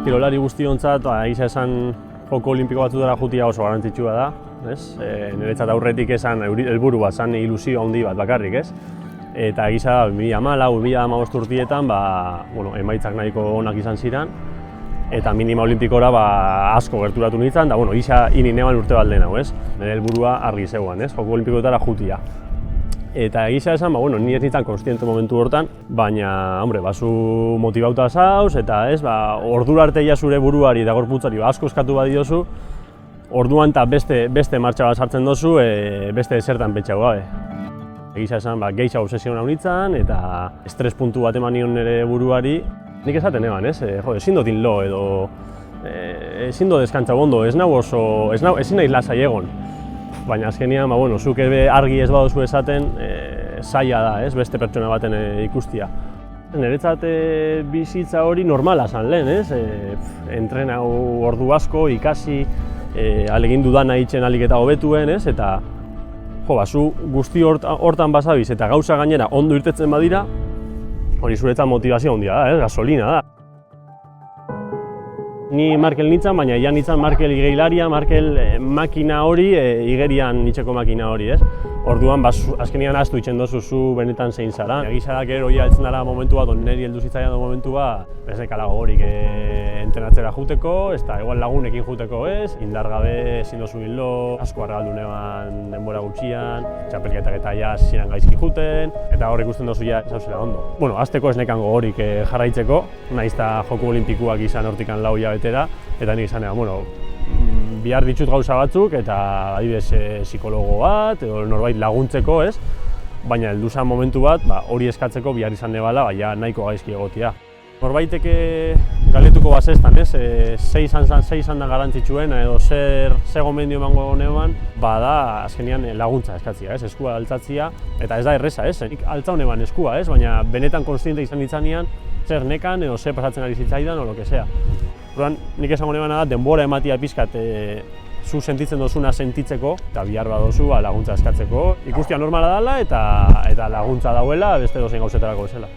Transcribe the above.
kirolari guztiontzat, egia esan joko olimpiko batzutara jutia oso garrantzitsua da, ez? Niretzat aurretik esan helburu bat, zan ilusio handi bat bakarrik, ez? Eta egia 2014-2015 urtietan, emaitzak nahiko onak izan ziren, eta minima olimpikora asko gerturatu nintzen, da egia ini neban urte bat lehen hau, ez? Nire helburua argi zegoen, ez? Joko olimpikotara jutia. Eta egia esan, ni ez nintzen konstiente momentu hortan, baina, bazu motibauta zauz, eta ez, ordura arte ja zure buruari eta gorputzari asko eskatu badiozu, orduan eta beste martxa bat sartzen dozu, beste zertan petxau gabe. Egia esan, geisha obsesiona nintzen, eta estres puntu bat eman nion nire buruari, nik esaten eban, ez? Ezin dut lo edo, ezin dut deskantza ondo, ezin nahiz lasai egon. Baina azkenean, zuk argi ez baduzu esaten, zaila da, ez? Beste pertsona baten ikustia. Niretzat bizitza hori normala zan lehen, ez? Entrenau ordu asko, ikasi, alegin dudana itzen alik eta hobetuen, ez? Eta zu guzti hortan basabiz eta gauza gainera ondo irtetzen badira, hori zuretzat motivazio handia da, ez? Gasolina da. Ni Markel nintzen, baina ja nintzen Markel igeilaria, Markel makina hori, igerian nitzeko makina hori, ez? Orduan, azkenean ahaztu itzen dozu zu benetan zein zara. Egia gero heltzen dara momentu bat, niri heldu zitzaidan momentu bat, ez nekala gogorik entrenatzera juteko, ez da igual lagunekin juteko ez, indar gabe ezin dozu hilo, asko argaldu neban denbora gutxian, txapelketak eta ja ziren gaizki juten, eta hor ikusten dozu ja zauzela ondo. Azteko ez nekan gogorik jarraitzeko, nahiz eta joko olimpikoak izan hortikan lau hilabetera, eta nik izan bihar ditut gauza batzuk eta adibidez psikologo bat edo norbait laguntzeko, ez? Baina heldu zen momentu bat, hori eskatzeko bihar izan nebala, nahiko gaizki egotia. Norbaitek galetuko bazestan, ez? Ze izan da garantzitsuena edo ze gomendio emango neban, da azkenean laguntza eskatzia, ez? Eskua altzatzia, eta ez da erreza, ez? Nik altzau neban eskua, ez? Baina benetan konstiente izan ditzanean, zer nekan edo zer pasatzen ari zitzaidan, o lo que sea. Orduan, nik esango nebana da, denbora ematia pixkat zu sentitzen dozuna sentitzeko, eta bihar badozu laguntza eskatzeko. Ikustia normala dela eta laguntza dauela beste dozein gauzetarako bezala.